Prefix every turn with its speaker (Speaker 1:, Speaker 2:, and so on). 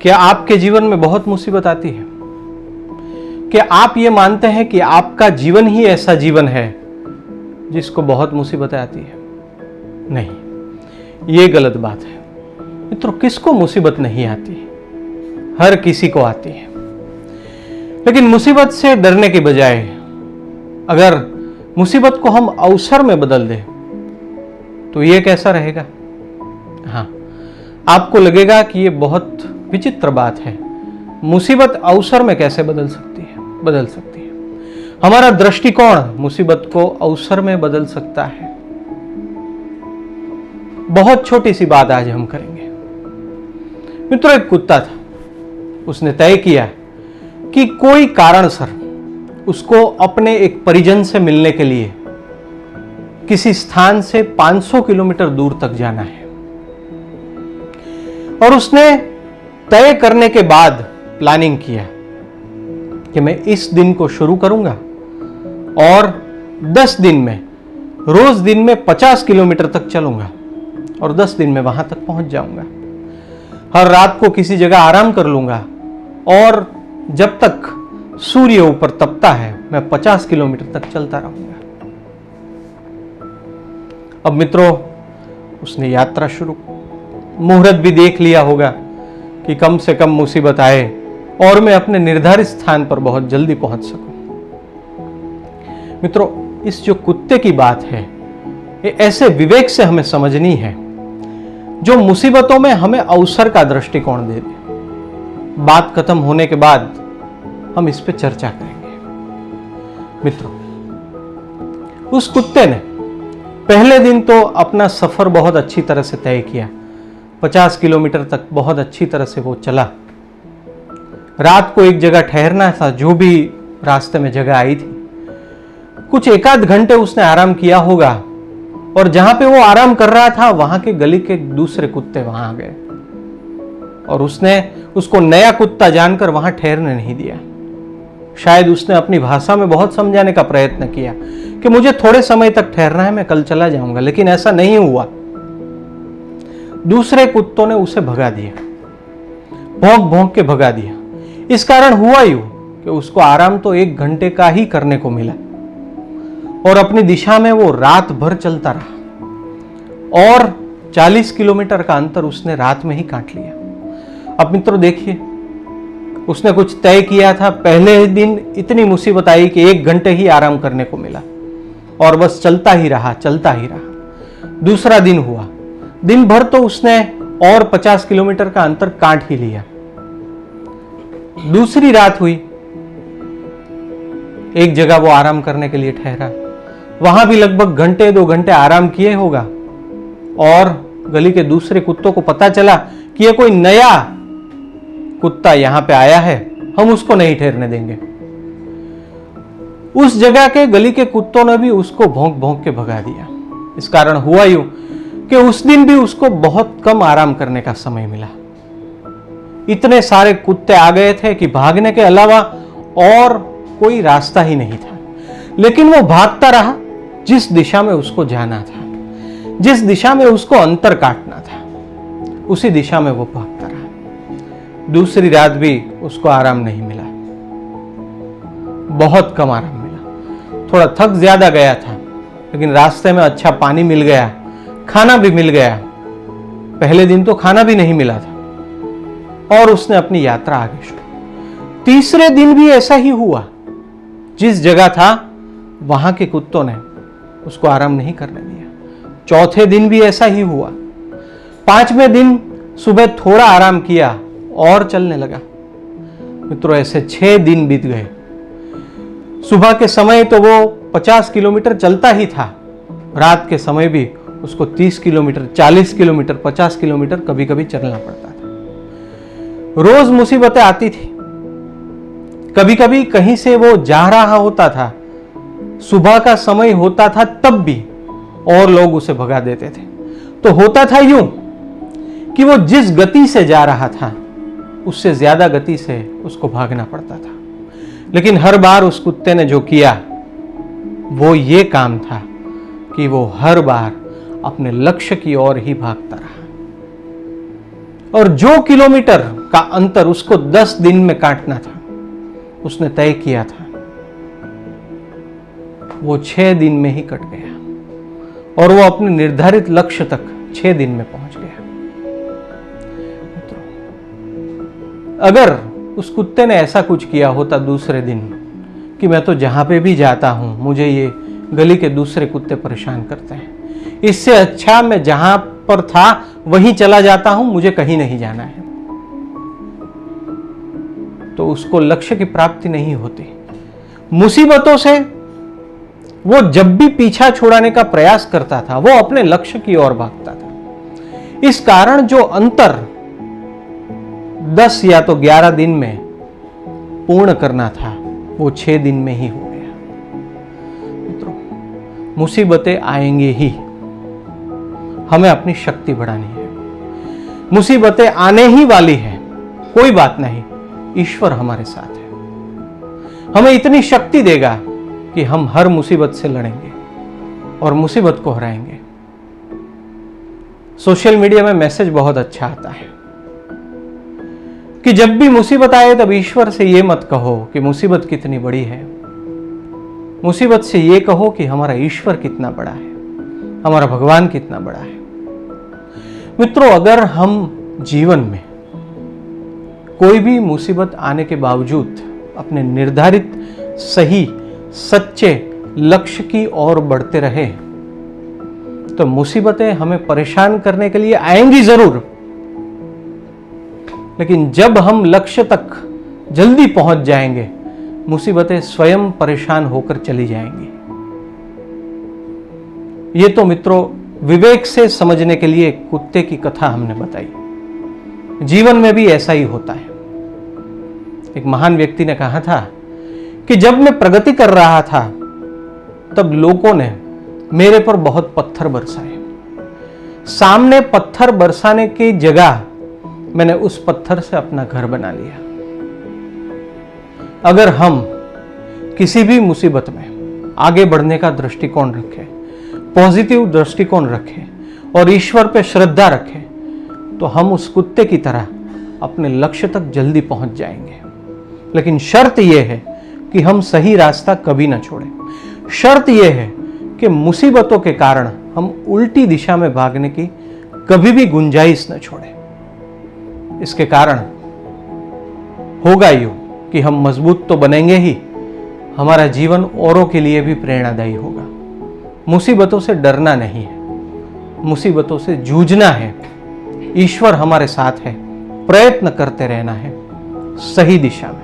Speaker 1: क्या आपके जीवन में बहुत मुसीबत आती है? क्या आप ये मानते हैं कि आपका जीवन ही ऐसा जीवन है जिसको बहुत मुसीबतें आती है? नहीं, ये गलत बात है मित्रों। किसको मुसीबत नहीं आती? हर किसी को आती है। लेकिन मुसीबत से डरने के बजाय अगर मुसीबत को हम अवसर में बदल दें तो ये कैसा रहेगा? हाँ, आपको लगेगा कि ये बहुत विचित्र बात है। मुसीबत अवसर में कैसे बदल सकती है? बदल सकती है। हमारा दृष्टिकोण मुसीबत को अवसर में बदल सकता है। बहुत छोटी सी बात आज हम करेंगे मित्रों। एक कुत्ता था, उसने तय किया कि कोई कारणसर उसको अपने एक परिजन से मिलने के लिए किसी स्थान से 500 किलोमीटर दूर तक जाना है। और उसने तय करने के बाद प्लानिंग किया कि मैं इस दिन को शुरू करूंगा और 10 दिन में रोज दिन में 50 किलोमीटर तक चलूंगा और 10 दिन में वहां तक पहुंच जाऊंगा। हर रात को किसी जगह आराम कर लूंगा और जब तक सूर्य ऊपर तपता है मैं 50 किलोमीटर तक चलता रहूंगा। अब मित्रों, उसने यात्रा शुरू, मुहूर्त भी देख लिया होगा कि कम से कम मुसीबत आए और मैं अपने निर्धारित स्थान पर बहुत जल्दी पहुंच सकूं। मित्रों, इस जो कुत्ते की बात है ये ऐसे विवेक से हमें समझनी है जो मुसीबतों में हमें अवसर का दृष्टिकोण दे दे। बात खत्म होने के बाद हम इस पे चर्चा करेंगे। मित्रों, उस कुत्ते ने पहले दिन तो अपना सफर बहुत अच्छी तरह से तय किया। 50 किलोमीटर तक बहुत अच्छी तरह से वो चला। रात को एक जगह ठहरना था, जो भी रास्ते में जगह आई थी। कुछ एकाध घंटे उसने आराम किया होगा और जहां पे वो आराम कर रहा था वहां के गली के दूसरे कुत्ते वहां आ गए और उसने उसको नया कुत्ता जानकर वहां ठहरने नहीं दिया। शायद उसने अपनी भाषा में बहुत समझाने का प्रयत्न किया कि मुझे थोड़े समय तक ठहरना है, मैं कल चला जाऊंगा, लेकिन ऐसा नहीं हुआ। दूसरे कुत्तों ने उसे भगा दिया, भौंक भौंक के भगा दिया। इस कारण हुआ यूं कि उसको आराम तो 1 घंटे का ही करने को मिला और अपनी दिशा में वो रात भर चलता रहा और 40 किलोमीटर का अंतर उसने रात में ही काट लिया। अब मित्रों देखिए, उसने कुछ तय किया था। पहले ही दिन इतनी मुसीबत आई कि 1 घंटे ही आराम करने को मिला और बस चलता ही रहा, चलता ही रहा। दूसरा दिन हुआ, दिन भर तो उसने और 50 किलोमीटर का अंतर काट ही लिया। दूसरी रात हुई, एक जगह वो आराम करने के लिए ठहरा। वहां भी लगभग 1-2 घंटे आराम किए होगा और गली के दूसरे कुत्तों को पता चला कि ये कोई नया कुत्ता यहां पे आया है, हम उसको नहीं ठहरने देंगे। उस जगह के गली के कुत्तों ने भी उसको भौंक भौंक के भगा दिया। इस कारण हुआ यूं कि उस दिन भी उसको बहुत कम आराम करने का समय मिला। इतने सारे कुत्ते आ गए थे कि भागने के अलावा और कोई रास्ता ही नहीं था। लेकिन वो भागता रहा जिस दिशा में उसको जाना था, जिस दिशा में उसको अंतर काटना था, उसी दिशा में वो भागता रहा। दूसरी रात भी उसको आराम नहीं मिला, बहुत कम आराम मिला। थोड़ा थक ज्यादा गया था, लेकिन रास्ते में अच्छा पानी मिल गया, खाना भी मिल गया। पहले दिन तो खाना भी नहीं मिला था और उसने अपनी यात्रा आगे शुरू। तीसरे दिन भी ऐसा ही हुआ। जिस जगह था वहां के कुत्तों ने उसको आराम नहीं करने दिया। चौथे दिन भी ऐसा ही हुआ। 5वें दिन सुबह थोड़ा आराम किया और चलने लगा। मित्रों, ऐसे 6 दिन बीत गए। सुबह के समय तो वो 50 किलोमीटर चलता ही था, रात के समय भी उसको 30 किलोमीटर, 40 किलोमीटर, 50 किलोमीटर कभी कभी चलना पड़ता था। रोज मुसीबतें आती थी। कभी कभी कहीं से वो जा रहा होता था, सुबह का समय होता था, तब भी और लोग उसे भगा देते थे। तो होता था यूं कि वो जिस गति से जा रहा था उससे ज्यादा गति से उसको भागना पड़ता था। लेकिन हर बार उस कुत्ते ने जो किया वो ये काम था कि वो हर बार अपने लक्ष्य की ओर ही भागता रहा। और जो किलोमीटर का अंतर उसको 10 दिन में काटना था, उसने तय किया था, वो 6 दिन में ही कट गया और वो अपने निर्धारित लक्ष्य तक 6 दिन में पहुंच गया। अगर उस कुत्ते ने ऐसा कुछ किया होता दूसरे दिन कि मैं तो जहां पे भी जाता हूं मुझे ये गली के दूसरे कुत्ते परेशान करते हैं, इससे अच्छा मैं जहां पर था वहीं चला जाता हूं, मुझे कहीं नहीं जाना है, तो उसको लक्ष्य की प्राप्ति नहीं होती। मुसीबतों से वो जब भी पीछा छुड़ाने का प्रयास करता था वो अपने लक्ष्य की ओर भागता था। इस कारण जो अंतर 10 या तो 11 दिन में पूर्ण करना था वो 6 दिन में ही हो गया। मित्रों, मुसीबतें आएंगी ही, हमें अपनी शक्ति बढ़ानी है। मुसीबतें आने ही वाली है, कोई बात नहीं, ईश्वर हमारे साथ है। हमें इतनी शक्ति देगा कि हम हर मुसीबत से लड़ेंगे और मुसीबत को हराएंगे। सोशल मीडिया में मैसेज बहुत अच्छा आता है कि जब भी मुसीबत आए तब ईश्वर से ये मत कहो कि मुसीबत कितनी बड़ी है, मुसीबत से ये कहो कि हमारा ईश्वर कितना बड़ा है, हमारा भगवान कितना बड़ा है। मित्रों, अगर हम जीवन में कोई भी मुसीबत आने के बावजूद अपने निर्धारित सही सच्चे लक्ष्य की ओर बढ़ते रहे तो मुसीबतें हमें परेशान करने के लिए आएंगी जरूर, लेकिन जब हम लक्ष्य तक जल्दी पहुंच जाएंगे मुसीबतें स्वयं परेशान होकर चली जाएंगी। ये तो मित्रों विवेक से समझने के लिए कुत्ते की कथा हमने बताई। जीवन में भी ऐसा ही होता है। एक महान व्यक्ति ने कहा था कि जब मैं प्रगति कर रहा था तब लोगों ने मेरे पर बहुत पत्थर बरसाए। सामने पत्थर बरसाने की जगह मैंने उस पत्थर से अपना घर बना लिया। अगर हम किसी भी मुसीबत में आगे बढ़ने का दृष्टिकोण रखें, पॉजिटिव दृष्टिकोण रखें और ईश्वर पे श्रद्धा रखें तो हम उस कुत्ते की तरह अपने लक्ष्य तक जल्दी पहुंच जाएंगे। लेकिन शर्त यह है कि हम सही रास्ता कभी ना छोड़ें। शर्त यह है कि मुसीबतों के कारण हम उल्टी दिशा में भागने की कभी भी गुंजाइश न छोड़ें। इसके कारण होगा यूं कि हम मजबूत तो बनेंगे ही, हमारा जीवन औरों के लिए भी प्रेरणादायी होगा। मुसीबतों से डरना नहीं है, मुसीबतों से जूझना है। ईश्वर हमारे साथ है, प्रयत्न करते रहना है सही दिशा में।